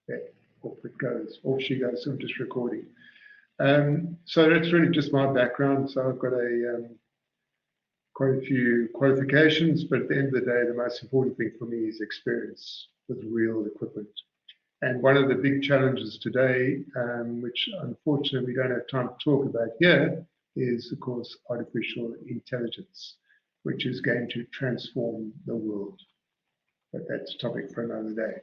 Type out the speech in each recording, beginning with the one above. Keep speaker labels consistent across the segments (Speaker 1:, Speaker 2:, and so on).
Speaker 1: Yeah, off it goes, off she goes. So I'm just recording. So that's really just my background. So I've got quite a few qualifications, but at the end of the day, the most important thing for me is experience with real equipment. And one of the big challenges today, which unfortunately we don't have time to talk about here, is of course artificial intelligence, which is going to transform the world. But that's a topic for another day.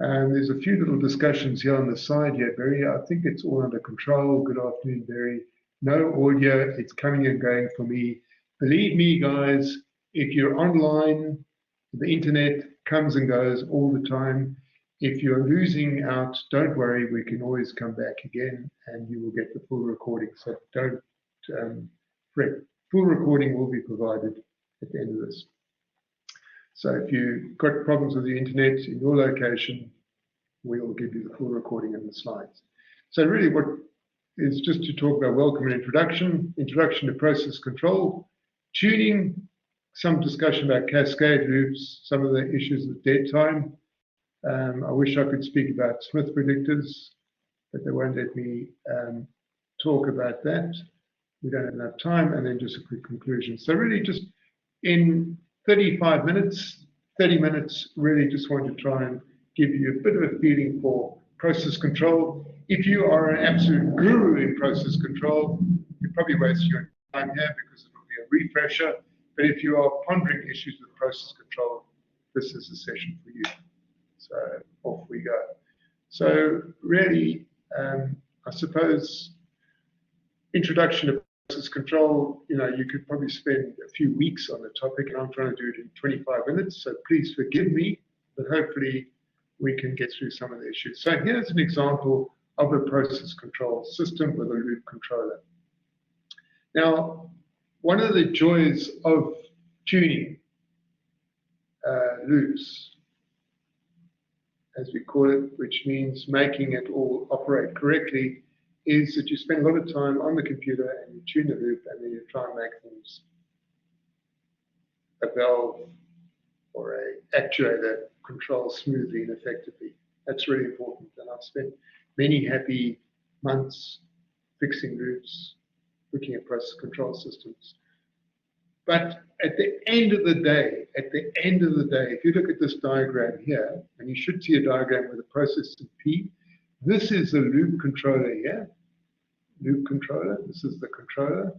Speaker 1: There's a few little discussions here on the side here, Barry. I think it's all under control. Good afternoon, Barry. No audio, it's coming and going for me. Believe me, guys, if you're online, the internet comes and goes all the time. If you're losing out, don't worry, we can always come back again and you will get the full recording. So don't fret. Full recording will be provided at the end of this. So if you've got problems with the internet in your location, we will give you the full recording and the slides. So really what is just to talk about welcome and introduction to process control, tuning, some discussion about cascade loops, some of the issues with dead time. I wish I could speak about Smith predictors, but they won't let me talk about that. We don't have enough time, and then just a quick conclusion. So really just in 35 minutes, 30 minutes, really just want to try and give you a bit of a feeling for process control. If you are an absolute guru in process control, you probably waste your time here because it will be a refresher. But if you are pondering issues with process control, this is a session for you. So off we go. So really, I suppose, introduction to process control, you could probably spend a few weeks on the topic, and I'm trying to do it in 25 minutes. So please forgive me, but hopefully we can get through some of the issues. So here's an example of a process control system with a loop controller. Now, one of the joys of tuning loops, as we call it, which means making it all operate correctly, is that you spend a lot of time on the computer and you tune the loop and then you try and make things, a valve or an actuator, control smoothly and effectively. That's really important. And I've spent many happy months fixing loops, looking at process control systems. But at the end of the day, if you look at this diagram here, and you should see a diagram with a process in P, this is the loop controller here. Loop controller, this is the controller.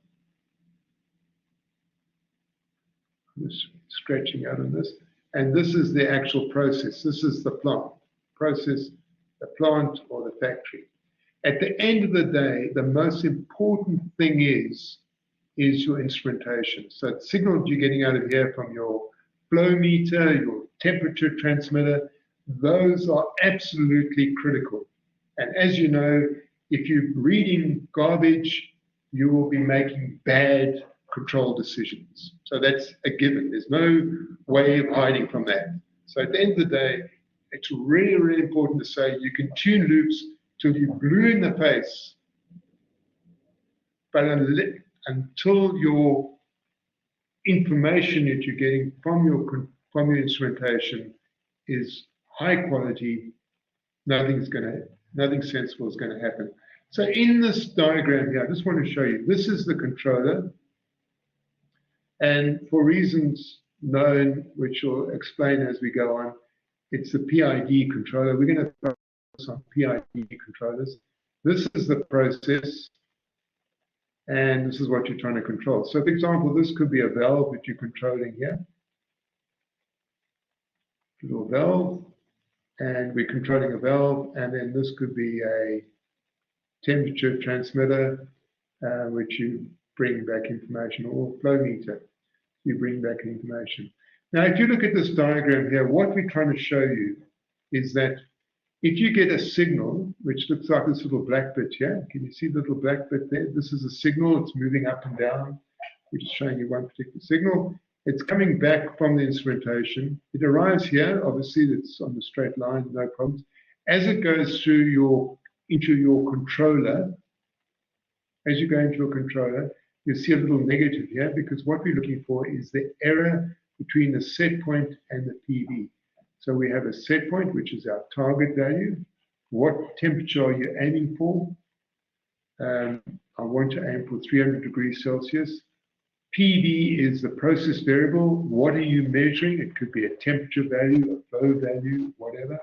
Speaker 1: I'm just scratching out on this. And this is the actual process. This is the plant. Process, the plant or the factory. At the end of the day, the most important thing is your instrumentation. So the signals you're getting out of here from your flow meter, your temperature transmitter, those are absolutely critical. And as you know, if you're reading garbage, you will be making bad control decisions. So that's a given. There's no way of hiding from that. So at the end of the day, it's really, really important to say you can tune loops till you're blue in the face, but until your information that you're getting from your instrumentation is high quality, nothing sensible is going to happen. So in this diagram here, I just want to show you, this is the controller. And for reasons known, which we'll explain as we go on, it's the PID controller. We're going to focus on PID controllers. This is the process, and this is what you're trying to control. So for example, this could be a valve that you're controlling here. Little valve, and we're controlling a valve, and then this could be a temperature transmitter, which you bring back information, or flow meter, you bring back information. Now, if you look at this diagram here, what we're trying to show you is that if you get a signal, which looks like this little black bit here, can you see the little black bit there? This is a signal, it's moving up and down, which is showing you one particular signal. It's coming back from the instrumentation. It arrives here, obviously it's on the straight line, no problems. As it goes through into your controller, as you go into your controller, you'll see a little negative here because what we're looking for is the error between the set point and the PV. So we have a set point, which is our target value. What temperature are you aiming for? I want to aim for 300 degrees Celsius. PV is the process variable. What are you measuring? It could be a temperature value, a flow value, whatever.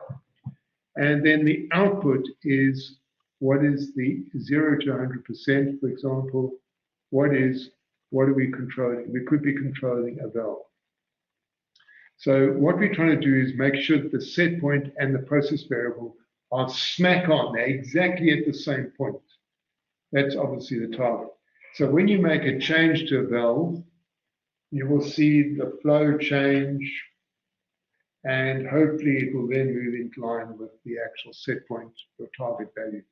Speaker 1: And then the output is what is the 0 to 100%, for example. What are we controlling? We could be controlling a valve. So what we're trying to do is make sure that the set point and the process variable are smack on. They're exactly at the same point. That's obviously the target. So when you make a change to a valve, you will see the flow change, and hopefully it will then move into line with the actual set point or target value.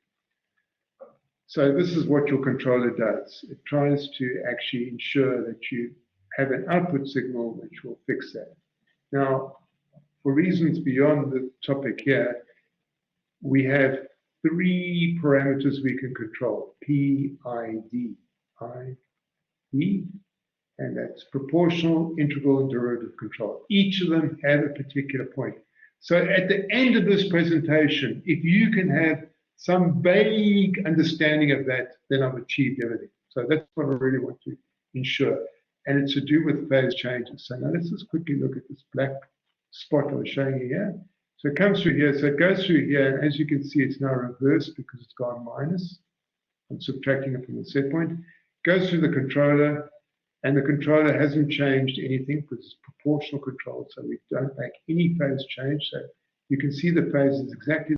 Speaker 1: So this is what your controller does. It tries to actually ensure that you have an output signal which will fix that. Now, for reasons beyond the topic here, we have 3 parameters we can control: P, I, D. I, D, and that's proportional, integral, and derivative control. Each of them have a particular point. So at the end of this presentation, if you can have some vague understanding of that, then I've achieved everything. So that's what I really want to ensure. And it's to do with phase changes. So now let's just quickly look at this black spot I was showing you here. So it comes through here. So it goes through here. And as you can see, it's now reversed because it's gone minus. I'm subtracting it from the set point. Goes through the controller, and the controller hasn't changed anything because it's proportional control. So we don't make any phase change. So you can see the phase is exactly.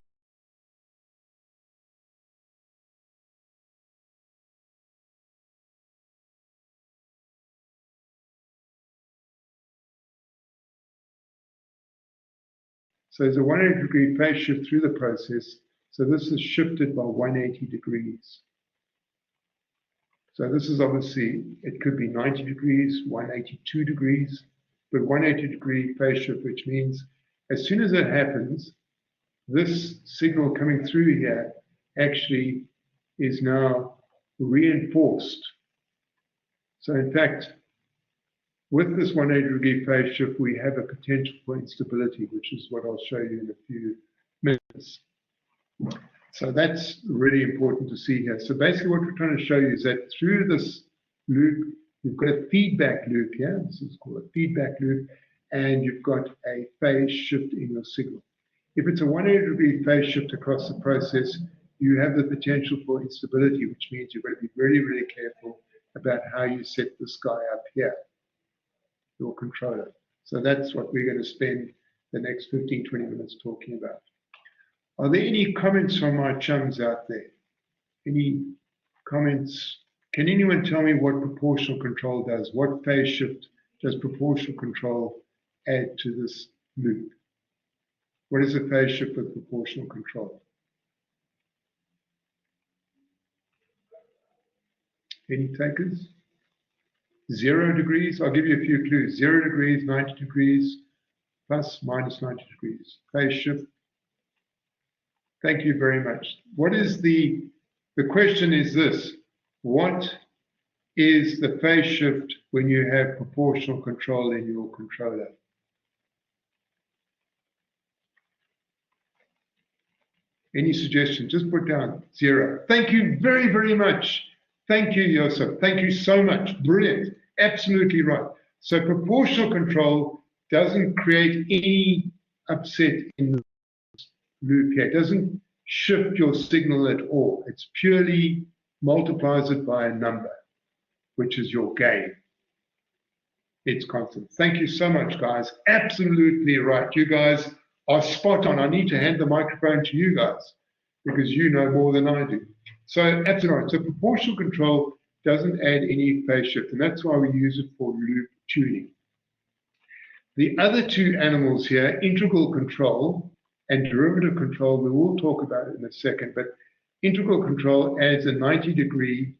Speaker 1: So there's a 180-degree phase shift through the process. So this is shifted by 180 degrees. So this is obviously, it could be 90 degrees, 182 degrees, but 180-degree phase shift, which means as soon as it happens, this signal coming through here actually is now reinforced. So in fact, with this 180-degree phase shift, we have a potential for instability, which is what I'll show you in a few minutes. So that's really important to see here. So basically what we're trying to show you is that through this loop, you've got a feedback loop here. This is called a feedback loop, and you've got a phase shift in your signal. If it's a 180-degree phase shift across the process, you have the potential for instability, which means you've got to be really, really careful about how you set this guy up here, your controller. So that's what we're going to spend the next 15, 20 minutes talking about. Are there any comments from my chums out there? Any comments? Can anyone tell me what proportional control does? What phase shift does proportional control add to this loop? What is a phase shift with proportional control? Any takers? 0 degrees, I'll give you a few clues. 0 degrees, 90 degrees, plus, minus 90 degrees. Phase shift. Thank you very much. What is the question is this: what is the phase shift when you have proportional control in your controller? Any suggestions? Just put down 0. Thank you very, very much. Thank you, Joseph. Thank you so much. Brilliant. Absolutely right. So proportional control doesn't create any upset in the loop here. It doesn't shift your signal at all. It's purely multiplies it by a number, which is your gain. It's constant. Thank you so much, guys. Absolutely right. You guys are spot on. I need to hand the microphone to you guys because you know more than I do. So absolutely right. So proportional control doesn't add any phase shift, and that's why we use it for loop tuning. The other two animals here, integral control and derivative control, we will talk about it in a second, but integral control adds a 90-degree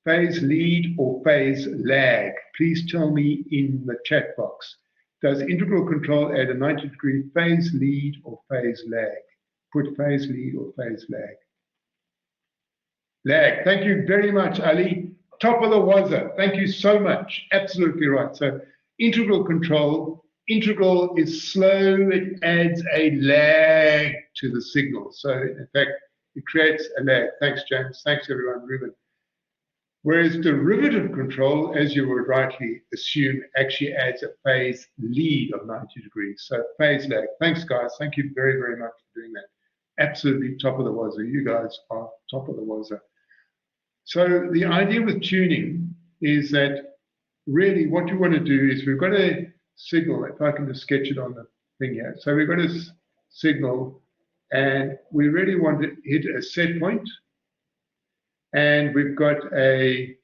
Speaker 1: phase lead or phase lag. Please tell me in the chat box. Does integral control add a 90-degree phase lead or phase lag? Put phase lead or phase lag. Lag. Thank you very much, Ali. Top of the wazza. Thank you so much. Absolutely right. So integral control integral is slow, it adds a lag to the signal. So in fact, it creates a lag. Thanks, James. Thanks, everyone. Ruben. Whereas derivative control, as you would rightly assume, actually adds a phase lead of 90 degrees. So phase lag. Thanks, guys. Thank you very, very much for doing that. Absolutely top of the wazoo. You guys are top of the wazoo. So the idea with tuning is that really what you want to do is we've got a signal, if I can just sketch it on the thing here. So we've got a signal and we really want to hit a set point. And we've got a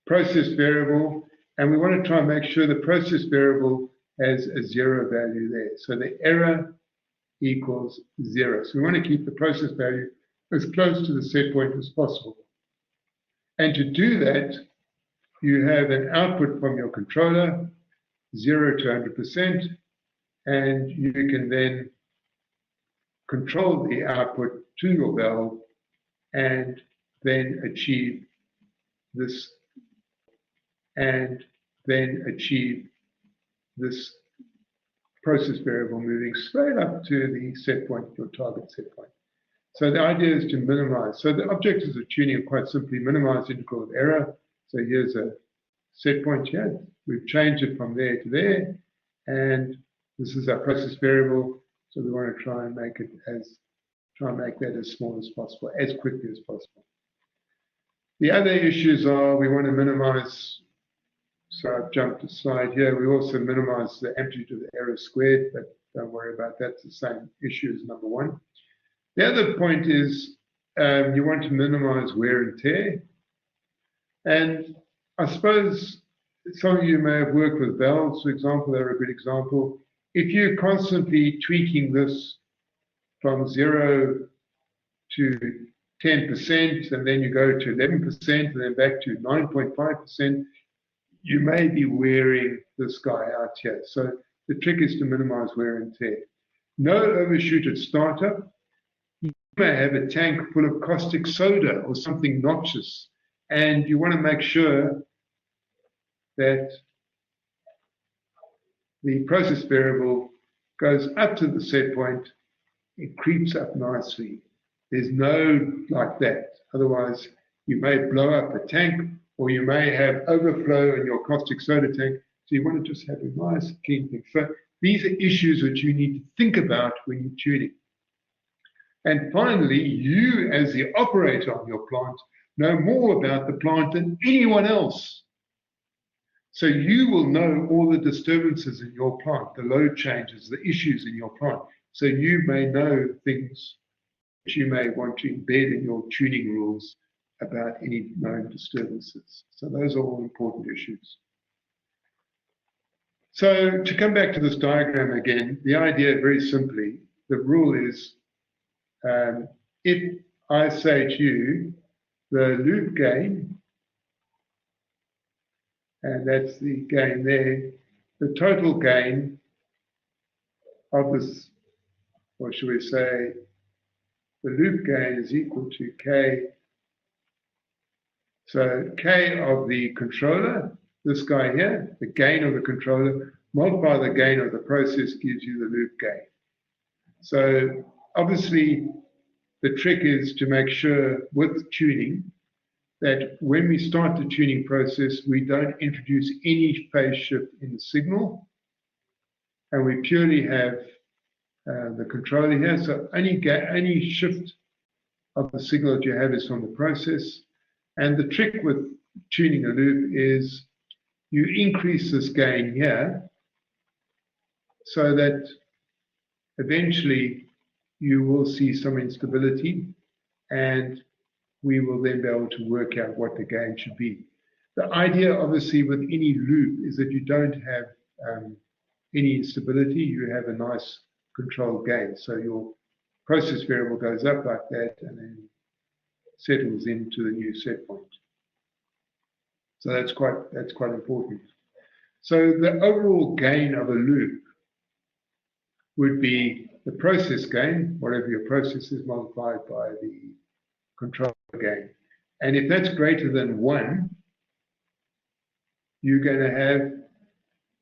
Speaker 1: process variable, and we want to try and make sure the process variable has a 0 value there. So the error equals 0. So we want to keep the process value as close to the set point as possible. And to do that, you have an output from your controller, 0 to 100%, and you can then control the output to your valve and then achieve this, process variable moving straight up to the set point, your target set point. So the idea is to minimize. So the objectives of tuning are quite simply minimize integral of error. So here's a set point here. We've changed it from there to there, and this is our process variable. So we want to try and make that as small as possible, as quickly as possible. The other issues are we want to minimize, so I've jumped a slide here, we also minimize the amplitude of the error squared, but don't worry about that, it's the same issue as number one. The other point is you want to minimize wear and tear. And I suppose some of you may have worked with valves, for example, they're a good example. If you're constantly tweaking this from 0 to 10%, and then you go to 11%, and then back to 9.5%, you may be wearing this guy out here. So the trick is to minimize wear and tear. No overshoot at startup. You may have a tank full of caustic soda or something noxious, and you want to make sure that the process variable goes up to the set point, it creeps up nicely. There's no like that. Otherwise, you may blow up a tank or you may have overflow in your caustic soda tank. So you want to just have a nice clean thing. So these are issues that you need to think about when you're tuning. And finally, you as the operator of your plant know more about the plant than anyone else. So you will know all the disturbances in your plant, the load changes, the issues in your plant. So you may know things that you may want to embed in your tuning rules about any known disturbances. So those are all important issues. So to come back to this diagram again, the idea very simply, the rule is if I say to you, the loop gain, and that's the gain there, the total gain of this, or should we say, the loop gain is equal to K. So K of the controller, this guy here, the gain of the controller, multiply the gain of the process gives you the loop gain. So obviously the trick is to make sure with tuning that when we start the tuning process, we don't introduce any phase shift in the signal, and we purely have the controller here. So any shift of the signal that you have is from the process. And the trick with tuning a loop is you increase this gain here so that eventually you will see some instability, and we will then be able to work out what the gain should be. The idea, obviously, with any loop is that you don't have any instability, you have a nice controlled gain. So your process variable goes up like that and then settles into the new set point. So that's quite important. So the overall gain of a loop would be the process gain, whatever your process is, multiplied by the control gain. And if that's greater than 1, you're going to have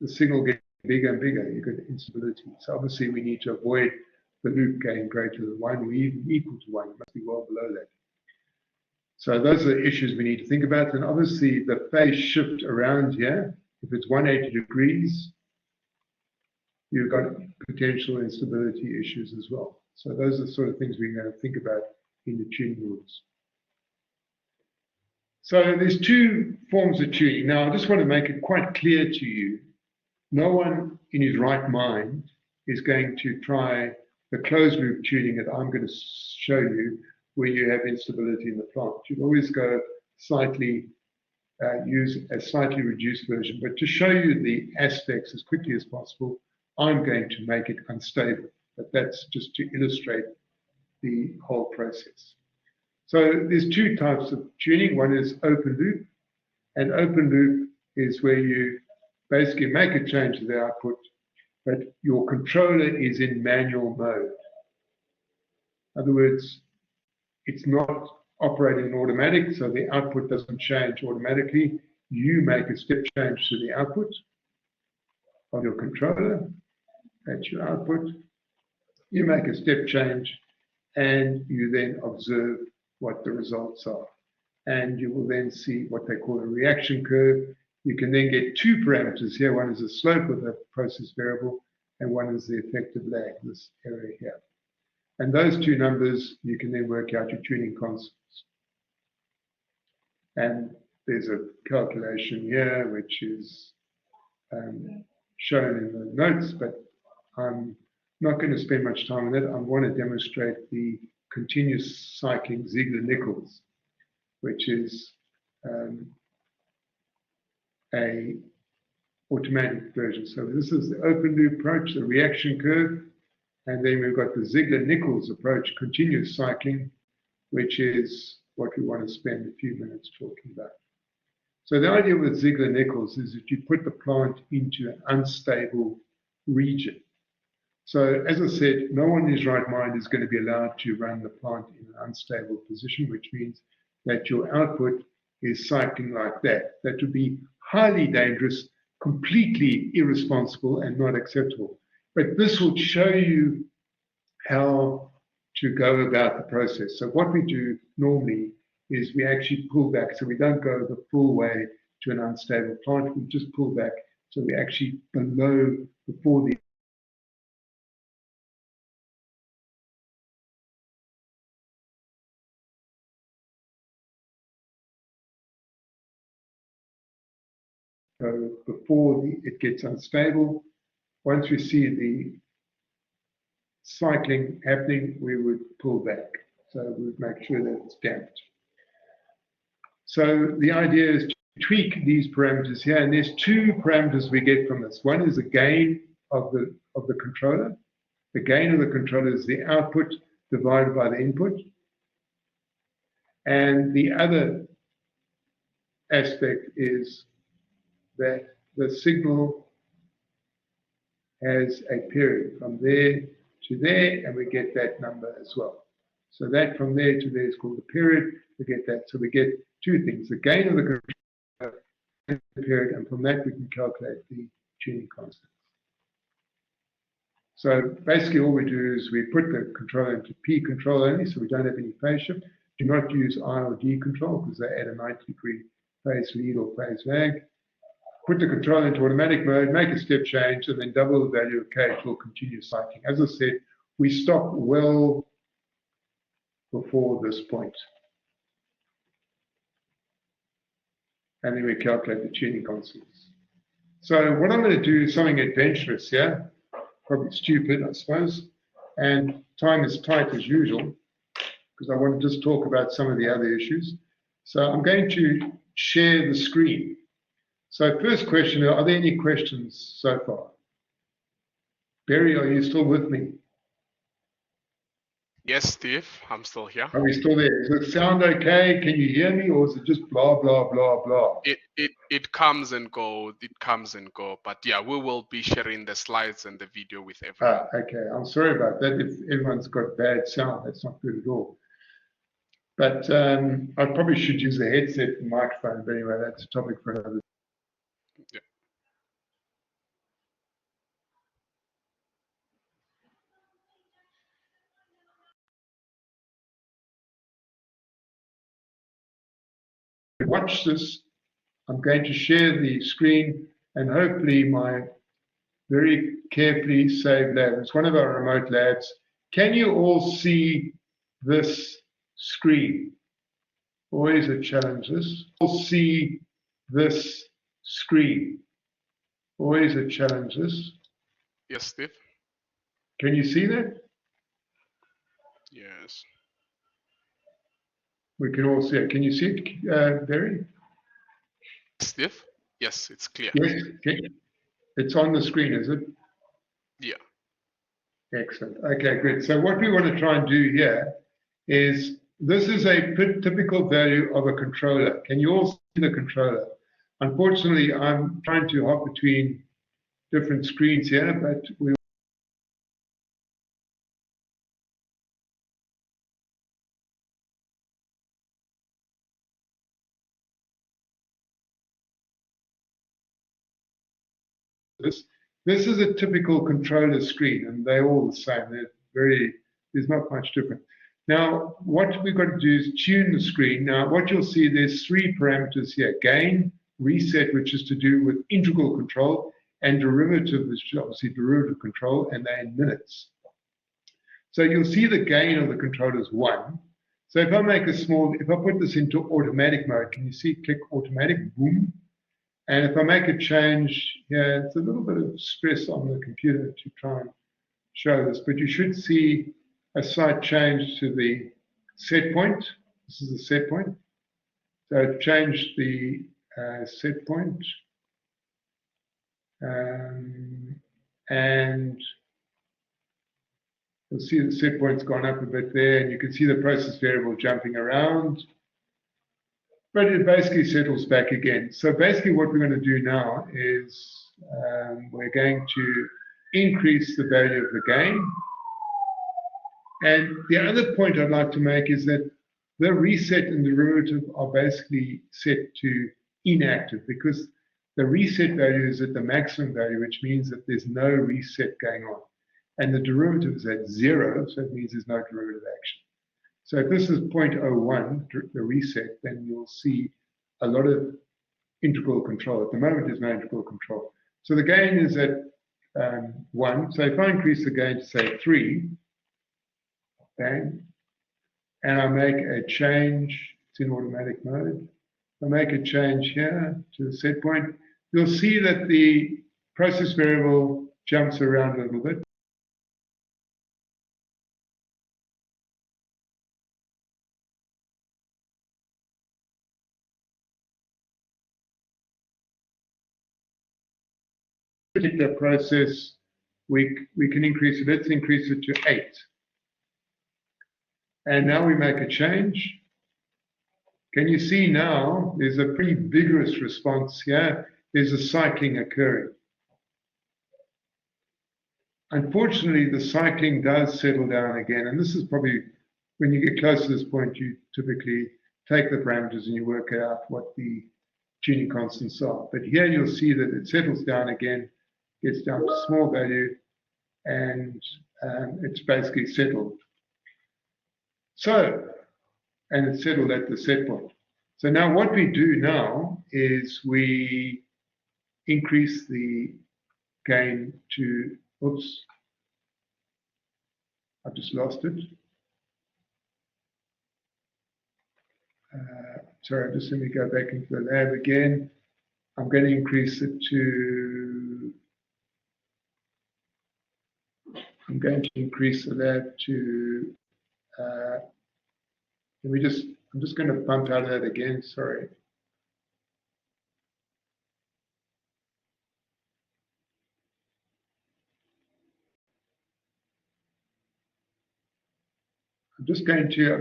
Speaker 1: the signal getting bigger and bigger, you get instability. So obviously we need to avoid the loop getting greater than 1 or even equal to 1. It must be well below that. So those are the issues we need to think about. And obviously the phase shift around here, if it's 180 degrees, you've got potential instability issues as well. So those are the sort of things we're going to think about in the tuning rules. So there's two forms of tuning. Now, I just want to make it quite clear to you, no one in his right mind is going to try the closed loop tuning that I'm going to show you where you have instability in the plant. You'd always go slightly, use a slightly reduced version. But to show you the aspects as quickly as possible, I'm going to make it unstable. But that's just to illustrate the whole process. So there's two types of tuning. One is open loop, and open loop is where you basically make a change to the output, but your controller is in manual mode. In other words, it's not operating in automatic, so the output doesn't change automatically. You make a step change to the output of your controller. That's your output. You make a step change, and you then observe what the results are. And you will then see what they call a reaction curve. You can then get two parameters here. One is the slope of the process variable, and one is the effective lag, this area here. And those two numbers, you can then work out your tuning constants. And there's a calculation here, which is shown in the notes, but I'm not going to spend much time on it. I want to demonstrate the continuous cycling Ziegler-Nichols, which is a automatic version. So this is the open loop approach, the reaction curve, and then we've got the Ziegler-Nichols approach, continuous cycling, which is what we want to spend a few minutes talking about. So the idea with Ziegler-Nichols is that you put the plant into an unstable region. So as I said, no one in his right mind is going to be allowed to run the plant in an unstable position, which means that your output is cycling like that. That would be highly dangerous, completely irresponsible, and not acceptable. But this will show you how to go about the process. So what we do normally is we actually pull back. So we don't go the full way to an unstable plant. We just pull back. So we're actually below before the it gets unstable. Once we see the cycling happening, we would pull back. So we would make sure that it's damped. So the idea is to tweak these parameters here, and there's two parameters we get from this. One is the gain of the controller. The gain of the controller is the output divided by the input. And the other aspect is that the signal has a period from there to there, and we get that number as well. So that from there to there is called the period. We get that. So we get two things, the gain of the controller and the period, and from that we can calculate the tuning constant. So basically all we do is we put the controller into P control only, so we don't have any phase shift. Do not use I or D control because they add a 90-degree phase lead or phase lag. Put the controller into automatic mode, make a step change, and then double the value of K, it will continue cycling. As I said, we stop well before this point. And then we calculate the tuning constants. So what I'm going to do is something adventurous here, probably stupid, I suppose, and time is tight as usual, because I want to just talk about some of the other issues. So I'm going to share the screen. So first question, are there any questions so far? Barry, are you still with me?
Speaker 2: Yes, Steve, I'm still here.
Speaker 1: Are we still there? Does it sound okay? Can you hear me, or is it just blah, blah, blah, blah?
Speaker 2: It comes and go, but yeah, we will be sharing the slides and the video with everyone.
Speaker 1: Okay, I'm sorry about that. If everyone's got bad sound, that's not good at all. But I probably should use a headset and microphone, but anyway, that's a topic for another.
Speaker 2: Yeah.
Speaker 1: watch this. I'm going to share the screen and hopefully my very carefully saved lab. It's one of our remote labs. Can you all see this screen? Always a challenge. This. All see this screen. Always a challenge. This.
Speaker 2: Yes, Steve.
Speaker 1: Can you see that?
Speaker 2: Yes.
Speaker 1: We can all see it. Can you see it, Barry?
Speaker 2: Steve? Yes, it's clear.
Speaker 1: Yes. Okay. It's on the screen, is it?
Speaker 2: Yeah.
Speaker 1: Excellent. Okay, good. So what we want to try and do here is, this is a typical value of a controller. Can you all see the controller? Unfortunately, I'm trying to hop between different screens here, but we this is a typical controller screen, and they're all the same. There's not much different. Now, what we've got to do is tune the screen. Now, what you'll see, there's three parameters here: gain, reset, which is to do with integral control, and derivative, which is obviously derivative control, and they're in minutes. So you'll see the gain of the controller is 1. So if I put this into automatic mode, can you see click automatic, boom? And if I make a change here, it's a little bit of stress on the computer to try and show this, but you should see a slight change to the set point. This is the set point. So I've changed the set point. And you'll see the set point's gone up a bit there, and you can see the process variable jumping around. But it basically settles back again. So basically what we're going to do now is we're going to increase the value of the gain. And the other point I'd like to make is that the reset and derivative are basically set to inactive, because the reset value is at the maximum value, which means that there's no reset going on. And the derivative is at 0, so it means there's no derivative action. So if this is 0.01, the reset, then you'll see a lot of integral control. At the moment, there's no integral control. So the gain is at 1. So if I increase the gain to, say, 3, bang, and I make a change, it's in automatic mode. I make a change here to the set point, you'll see that the process variable jumps around a little bit. Particular process, we can increase it. Let's increase it to 8. And now we make a change. Can you see now there's a pretty vigorous response here? There's a cycling occurring. Unfortunately, the cycling does settle down again. And this is probably, when you get close to this point, you typically take the parameters and you work out what the tuning constants are. But here you'll see that it settles down again, gets down to small value, and it's basically settled. So, and it's settled at the set point. So now what we do now is we increase the gain to, oops, I've just lost it. Sorry, just let me go back into the lab again. I'm going to increase it to, I'm going to increase the lab to, I'm just going to bump out of that again, sorry. I've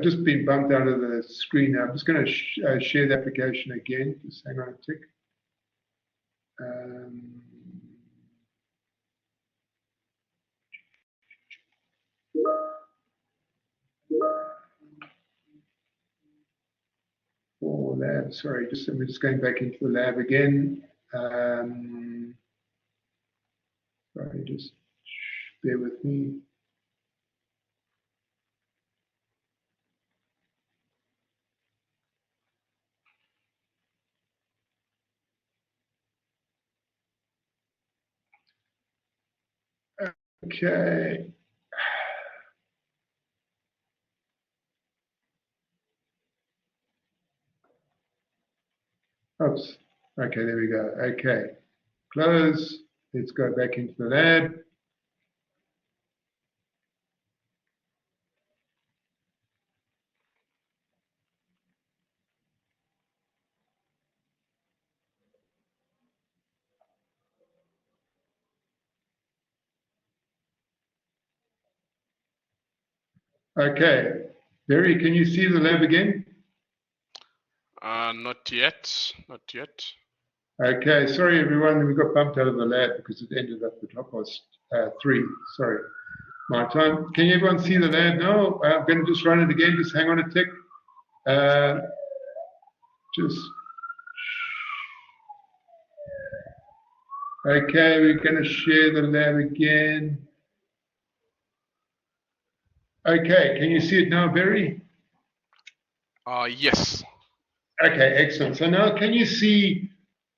Speaker 1: just been bumped out of the screen now. I'm just going to share the application again. Just hang on a tick. For lab, sorry, I'm just going back into the lab again. Sorry, just bear with me. Okay. Oops. Okay, there we go. Okay. Close. Let's go back into the lab. Okay. Barry, can you see the lab again?
Speaker 2: Not yet. Not yet.
Speaker 1: Okay, sorry everyone, we got bumped out of the lab because it ended up at 3:30. Sorry, my time. Can everyone see the lab now? I'm going to just run it again. Just hang on a tick. Okay, we're going to share the lab again. Okay, can you see it now, Barry?
Speaker 2: Yes.
Speaker 1: Okay, excellent. So now can you see,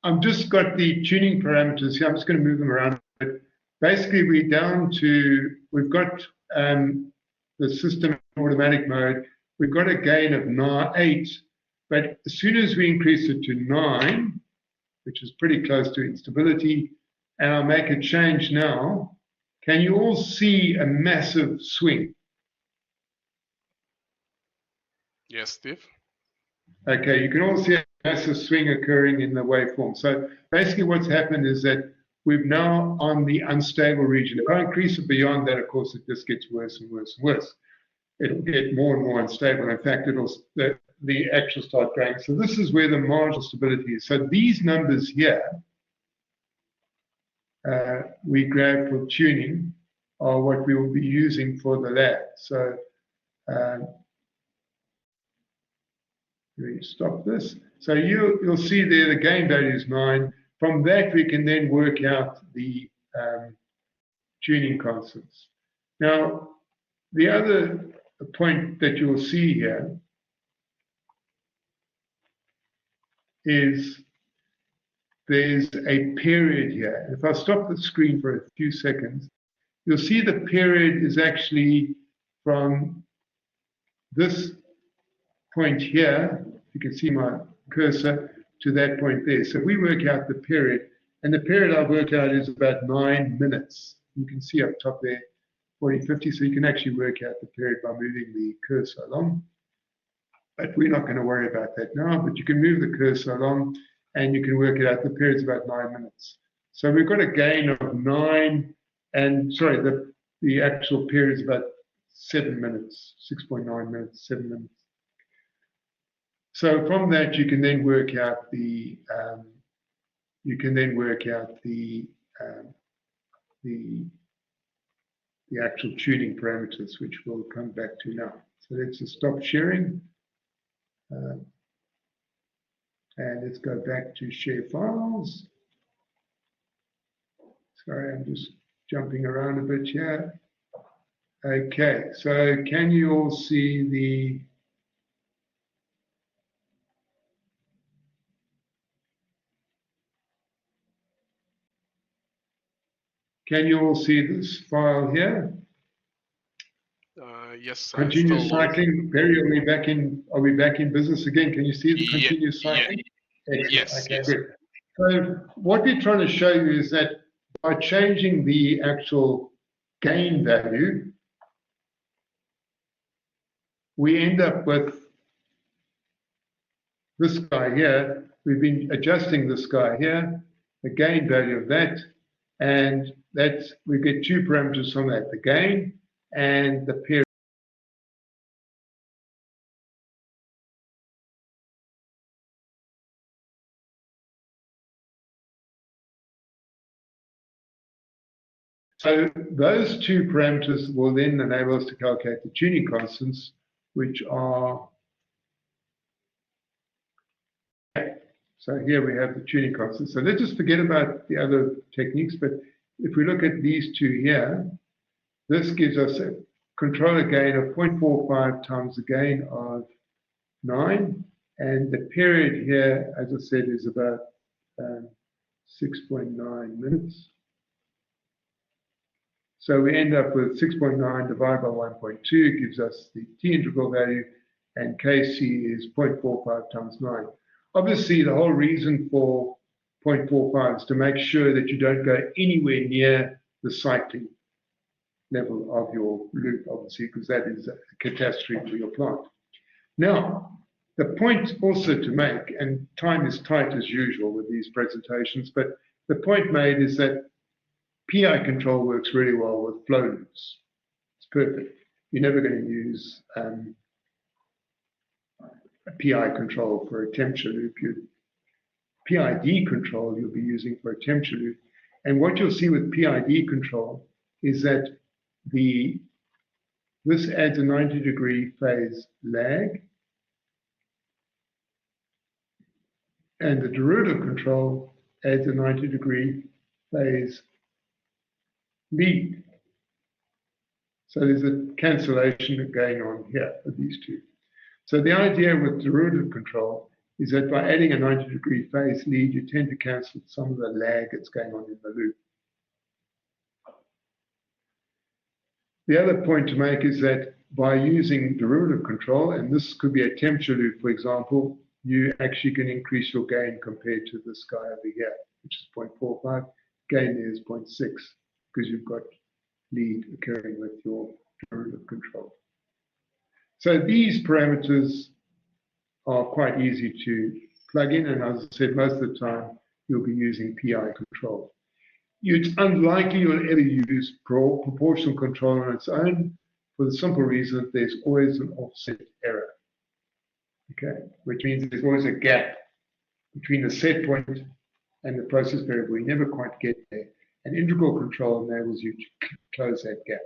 Speaker 1: I've just got the tuning parameters here. I'm just going to move them around. But basically, we're down to, we've got the system in automatic mode. We've got a gain of 8, but as soon as we increase it to 9, which is pretty close to instability, and I'll make a change now, can you all see a massive swing?
Speaker 2: Yes, Steve.
Speaker 1: Okay, you can all see a massive swing occurring in the waveform. So basically what's happened is that we're now on the unstable region. If I increase it beyond that, of course, it just gets worse and worse and worse. It'll get more and more unstable. In fact, the actual start going. So this is where the marginal stability is. So these numbers here, we grab for tuning, are what we will be using for the lab. So we stop this. So you'll see there the gain value is 9. From that, we can then work out the tuning constants. Now, the other point that you'll see here is there's a period here. If I stop the screen for a few seconds, you'll see the period is actually from this point here, you can see my cursor, to that point there. So we work out the period, and the period I've worked out is about 9 minutes. You can see up top there, 40, 50, so you can actually work out the period by moving the cursor along. But we're not going to worry about that now, but you can move the cursor along, and you can work it out. The period's about 9 minutes. So we've got a gain of 9, and sorry, the actual period is about 7 minutes, 6.9 minutes, 7 minutes. So from that, you can then work out the actual tuning parameters, which we'll come back to now. So let's just stop sharing, and let's go back to share files. Sorry, I'm just jumping around a bit here. Okay, so can you all see the this file here?
Speaker 2: Yes.
Speaker 1: Continuous cycling. Barry, are we back in business again? Can you see the continuous cycling?
Speaker 2: Yes.
Speaker 1: Okay, good. So what we're trying to show you is that by changing the actual gain value, we end up with this guy here. We've been adjusting this guy here, the gain value of that, and we get 2 parameters from that, the gain and the period. So those 2 parameters will then enable us to calculate the tuning constants, which are, so here we have the tuning constants. So let's just forget about the other techniques, but if we look at these 2 here, this gives us a controller gain of 0.45 times the gain of 9, and the period here, as I said, is about 6.9 minutes. So we end up with 6.9 divided by 1.2 gives us the T integral value, and Kc is 0.45 times 9. Obviously, the whole reason for 0.45 is to make sure that you don't go anywhere near the cycling level of your loop, obviously, because that is a catastrophe for your plant. Now, the point also to make, and time is tight as usual with these presentations, but the point made is that PI control works really well with flow loops. It's perfect. You're never going to use a PI control for a temperature loop. PID control you'll be using for a temperature loop. And what you'll see with PID control is that this adds a 90-degree phase lag, and the derivative control adds a 90-degree phase lead. So there's a cancellation going on here with these two. So the idea with derivative control is that by adding a 90-degree phase lead, you tend to cancel some of the lag that's going on in the loop. The other point to make is that by using derivative control, and this could be a temperature loop, for example, you actually can increase your gain compared to this guy over here, which is 0.45. Gain there is 0.6, because you've got lead occurring with your derivative control. So these parameters are quite easy to plug in, and as I said, most of the time you'll be using PI control. It's unlikely you'll ever use proportional control on its own, for the simple reason that there's always an offset error. Okay, which means there's always a gap between the set point and the process variable. You never quite get there. And integral control enables you to close that gap.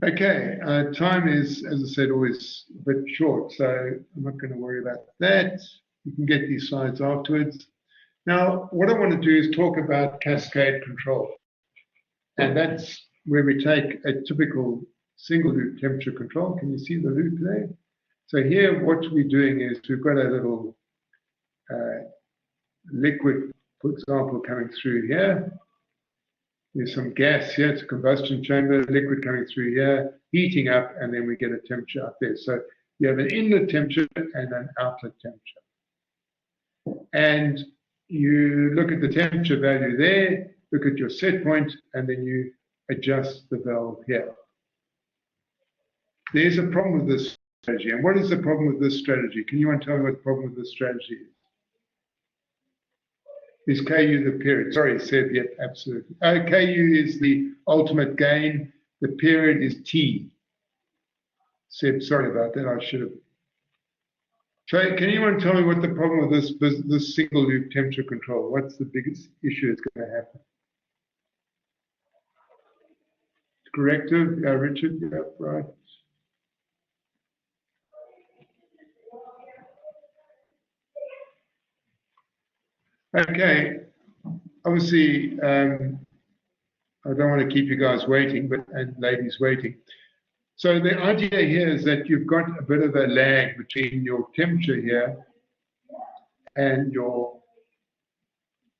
Speaker 1: Okay, time is, as I said, always a bit short, so I'm not going to worry about that. You can get these slides afterwards. Now, what I want to do is talk about cascade control. And that's where we take a typical single loop temperature control. Can you see the loop there? So here, what we're doing is we've got a little liquid, for example, coming through here. There's some gas here, it's a combustion chamber, liquid coming through here, heating up, and then we get a temperature up there. So you have an inlet temperature and an outlet temperature. And you look at the temperature value there, look at your set point, and then you adjust the valve here. There's a problem with this strategy. And what is the problem with this strategy? Can anyone tell me what the problem with this strategy is? Is KU the period? Sorry, Seb, yep, absolutely. KU is the ultimate gain. The period is T. Seb, sorry about that. I should have. So can anyone tell me what the problem with this single loop temperature control? What's the biggest issue that's going to happen? Corrective, Richard, yeah, right. Okay, obviously, I don't want to keep you guys waiting, and ladies waiting. So the idea here is that you've got a bit of a lag between your temperature here and your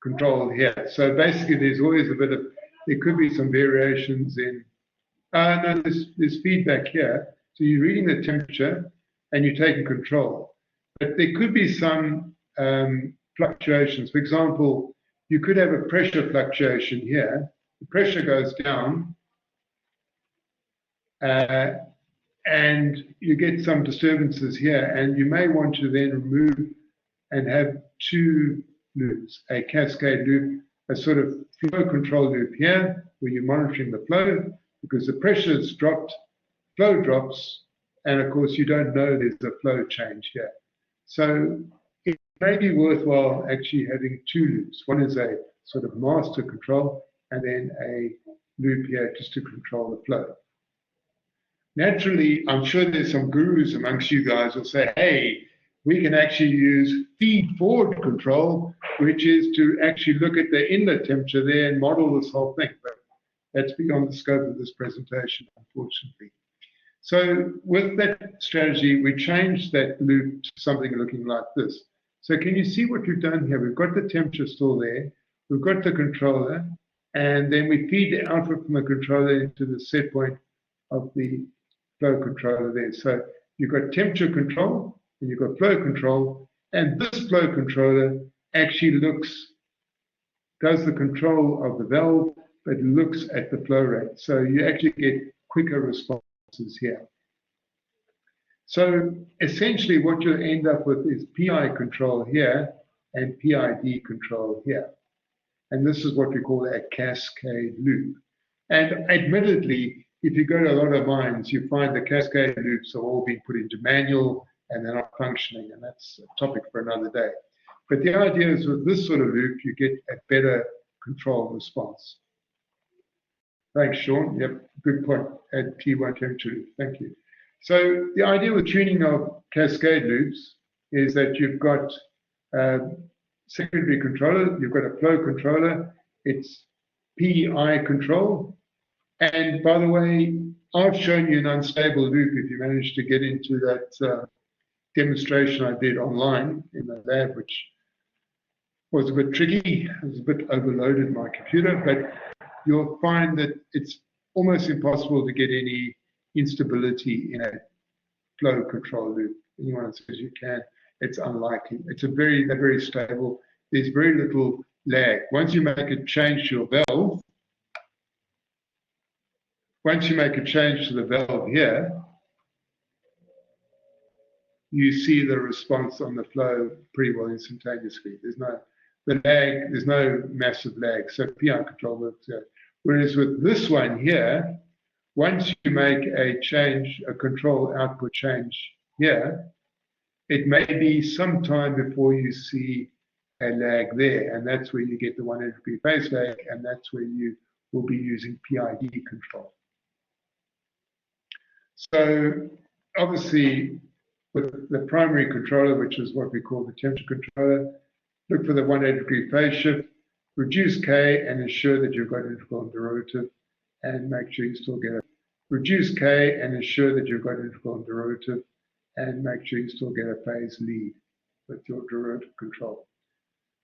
Speaker 1: control here. So basically, there's always a bit of, there could be some variations in, no, there's feedback here. So you're reading the temperature and you're taking control. But there could be some fluctuations. For example, you could have a pressure fluctuation here. The pressure goes down, and you get some disturbances here, and you may want to then remove and have two loops, a cascade loop, a sort of flow control loop here, where you're monitoring the flow, because the pressure has dropped, flow drops, and of course you don't know there's a flow change here. So it may be worthwhile actually having two loops. One is a sort of master control, and then a loop here just to control the flow. Naturally, I'm sure there's some gurus amongst you guys who say, hey, we can actually use feed-forward control, which is to actually look at the inlet temperature there and model this whole thing. But that's beyond the scope of this presentation, unfortunately. So with that strategy, we changed that loop to something looking like this. So can you see what we've done here? We've got the temperature still there. We've got the controller. And then we feed the output from the controller into the set point of the flow controller there. So you've got temperature control and you've got flow control, and this flow controller actually does the control of the valve, but looks at the flow rate. So you actually get quicker responses here. So essentially what you'll end up with is PI control here and PID control here. And this is what we call a cascade loop. And admittedly, if you go to a lot of mines, you find the cascade loops are all being put into manual and they're not functioning, and that's a topic for another day. But the idea is with this sort of loop, you get a better control response. Thanks, Sean. Yep, good point. At P1 temperature loop. Thank you. So the idea with tuning of cascade loops is that you've got secondary controller, you've got a flow controller, it's PI control. And by the way, I've shown you an unstable loop if you manage to get into that demonstration I did online in the lab, which was a bit tricky. It was a bit overloaded my computer, but you'll find that it's almost impossible to get any instability in a flow control loop. Anyone that says you can, it's unlikely. It's they're very stable. There's very little lag. Once you make a change to your valve, here, you see the response on the flow pretty well instantaneously. There's no massive lag. So PI control works out. Whereas with this one here, once you make a change, a control output change here, it may be some time before you see a lag there, and that's where you get the 100-degree phase lag, and that's where you will be using PID control. So obviously, with the primary controller, which is what we call the temperature controller, look for the 180-degree phase shift, reduce K and ensure that you've got integral and derivative, and make sure you still get a reduce K and ensure that you've got integral and derivative, and make sure you still get a phase lead with your derivative control.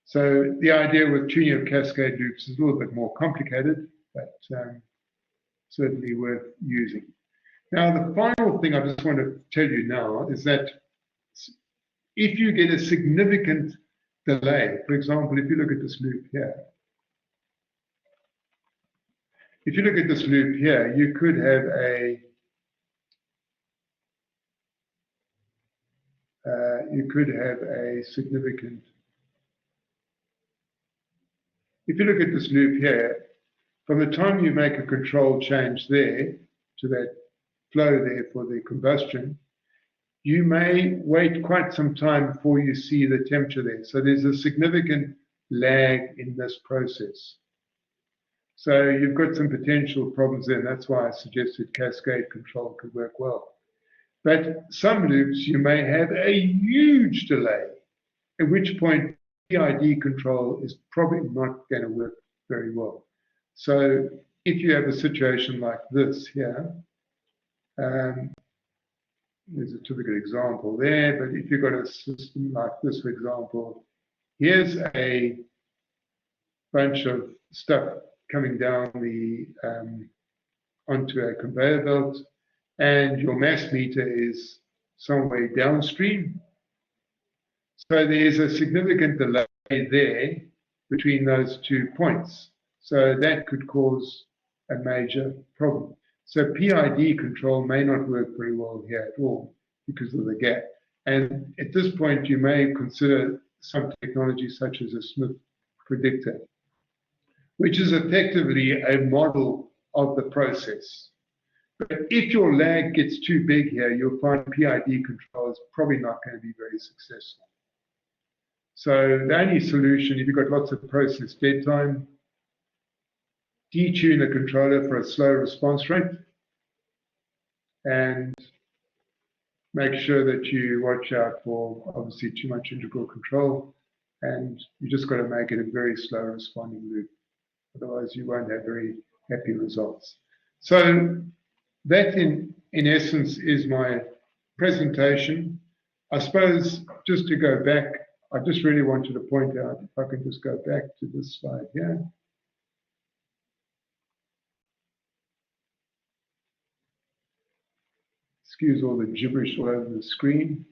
Speaker 1: So the idea with tuning of cascade loops is a little bit more complicated, but certainly worth using. Now, the final thing I just want to tell you now is that if you get a significant delay, for example, if you look at this loop here, you could have a significant. If you look at this loop here, from the time you make a control change there to that flow there for the combustion, you may wait quite some time before you see the temperature there. So there's a significant lag in this process. So you've got some potential problems there, and that's why I suggested cascade control could work well. But some loops, you may have a huge delay, at which point PID control is probably not going to work very well. So if you have a situation like this here, there's a typical example there, but if you've got a system like this, for example, here's a bunch of stuff coming down onto a conveyor belt, and your mass meter is somewhere downstream. So there's a significant delay there between those 2 points. So that could cause a major problem. So PID control may not work very well here at all because of the gap. And at this point, you may consider some technology such as a Smith predictor, which is effectively a model of the process. But if your lag gets too big here, you'll find PID control is probably not going to be very successful. So the only solution, if you've got lots of process dead time, detune the controller for a slow response rate, and make sure that you watch out for obviously too much integral control, and you just got to make it a very slow responding loop. Otherwise you won't have very happy results. So that in essence is my presentation. I suppose just to go back, I just really wanted to point out, if I can just go back to this slide here. Excuse all the gibberish all over the screen.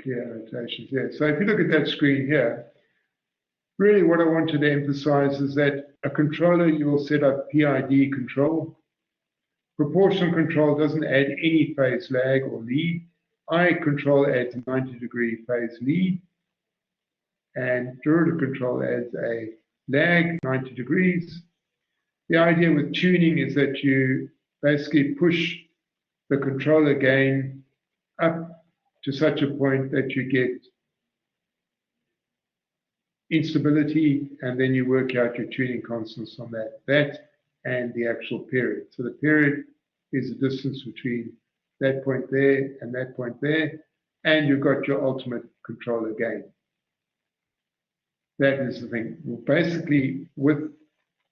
Speaker 1: Clear annotations, yeah. So if you look at that screen here, really what I wanted to emphasize is that a controller, you will set up PID control. Proportional control doesn't add any phase lag or lead. I control adds 90-degree phase lead. And derivative control adds a lag 90 degrees. The idea with tuning is that you basically push the controller gain up to such a point that you get instability, and then you work out your tuning constants on that and the actual period. So the period is the distance between that point there and that point there, and you've got your ultimate controller gain. That is the thing. Basically, with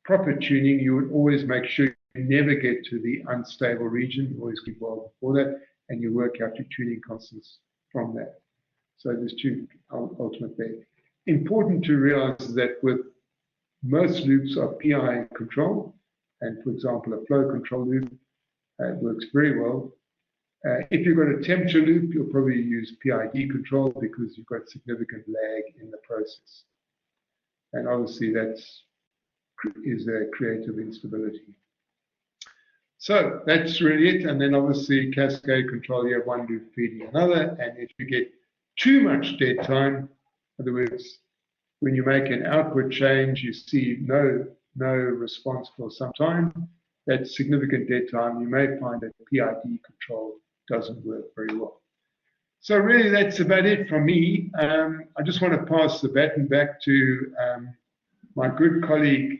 Speaker 1: proper tuning, you would always make sure you never get to the unstable region. You always keep well before that, and you work out your tuning constants from that. So there's two ultimate there. Important to realize is that with most loops are PI control, and for example, a flow control loop works very well. If you've got a temperature loop, you'll probably use PID control because you've got significant lag in the process. And obviously that is a creative instability. So that's really it. And then obviously cascade control, you have one loop feeding another. And if you get too much dead time, in other words, when you make an output change, you see no response for some time, that's significant dead time. You may find that PID control doesn't work very well. So really, that's about it from me. I just want to pass the baton back to my good colleague,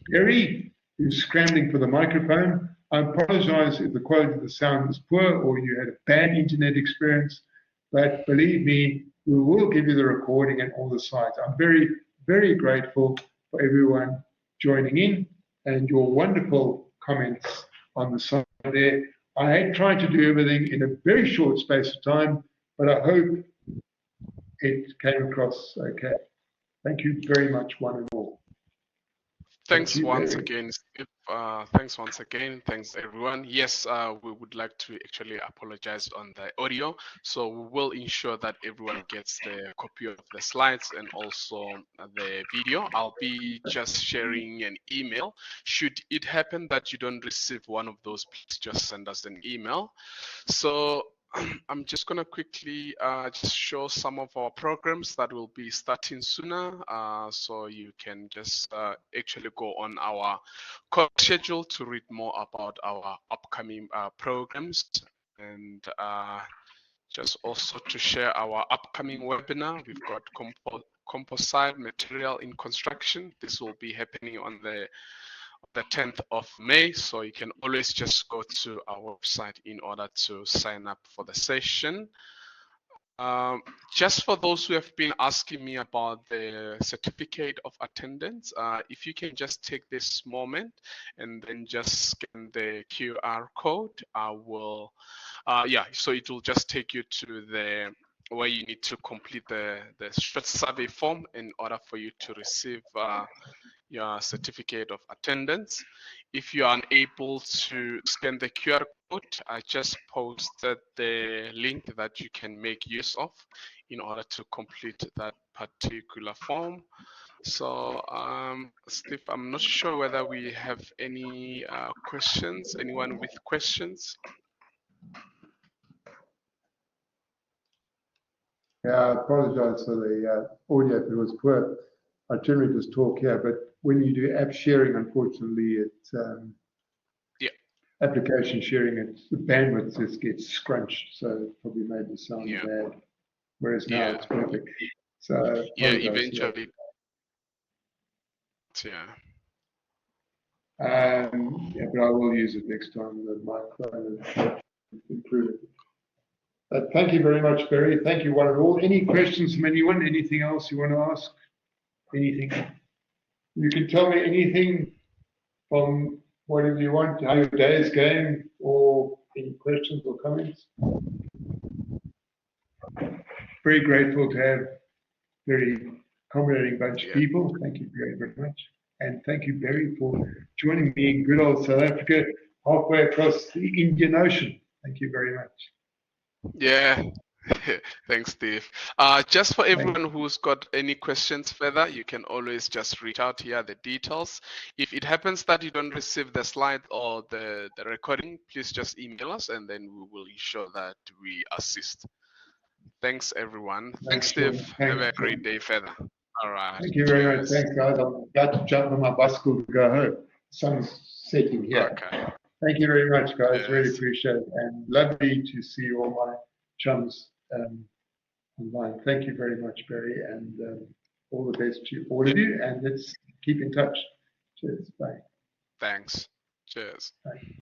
Speaker 1: Gary, who's scrambling for the microphone. I apologize if the quality of the sound is poor or you had a bad internet experience, but believe me, we will give you the recording and all the slides. I'm very, very grateful for everyone joining in and your wonderful comments on the side there. I had tried to do everything in a very short space of time, but I hope it came across okay. Thank you very much, one and all.
Speaker 2: Thanks once again, Steve. Thanks once again. Thanks, everyone. Yes, we would like to actually apologize on the audio. So we will ensure that everyone gets the copy of the slides and also the video. I'll be just sharing an email. Should it happen that you don't receive one of those, please just send us an email. So I'm just going to quickly just show some of our programs that will be starting sooner. So you can just actually go on our course schedule to read more about our upcoming programs, and just also to share our upcoming webinar. We've got composite material in construction. This will be happening on the 10th of May, so you can always just go to our website in order to sign up for the session. Just for those who have been asking me about the certificate of attendance, if you can just take this moment and then just scan the QR code, I will, so it will just take you to the where you need to complete the short survey form in order for you to receive your certificate of attendance. If you are unable to scan the QR code, I just posted the link that you can make use of in order to complete that particular form. So, Steve, I'm not sure whether we have any questions. Anyone with questions?
Speaker 1: Yeah, I apologize for the audio if it was poor. I generally just talk here, but when you do app sharing, unfortunately, it's application sharing, the bandwidth just gets scrunched, so it probably made the sound bad. Whereas now it's perfect. So
Speaker 2: eventually.
Speaker 1: But I will use it next time, the microphone, and improve it. Thank you very much, Barry. Thank you, one and all. Any questions from anyone? Anything else you want to ask? Anything? You can tell me anything from whatever you want, how your day is going, or any questions or comments. Very grateful to have very accommodating bunch of
Speaker 2: Yeah.
Speaker 1: people. Thank you very, very much. And thank you, Barry, for joining me in good old South Africa, halfway across the Indian Ocean. Thank you very much.
Speaker 2: Yeah. Thanks, Steve. Just for
Speaker 1: Thank
Speaker 2: everyone who's got any questions further, you can always just reach out here, the details. If it happens that you don't receive the slide or the recording, please just email us and then we will ensure that we assist. Thanks, everyone. Thanks,
Speaker 1: sure.
Speaker 2: Steve.
Speaker 1: Thanks,
Speaker 2: Have a great day further. All right.
Speaker 1: Thank you very much.
Speaker 2: Cheers.
Speaker 1: Thanks, guys. I'm about to jump on my bicycle to go home. The sun's setting here.
Speaker 2: Okay.
Speaker 1: Thank you very much, guys. Really
Speaker 2: Cheers.
Speaker 1: appreciate it. And lovely to see all my chums online. Thank you very much, Barry, and all the best to all of you. And let's keep in touch. Cheers. Bye.
Speaker 2: Thanks. Cheers.
Speaker 1: Bye.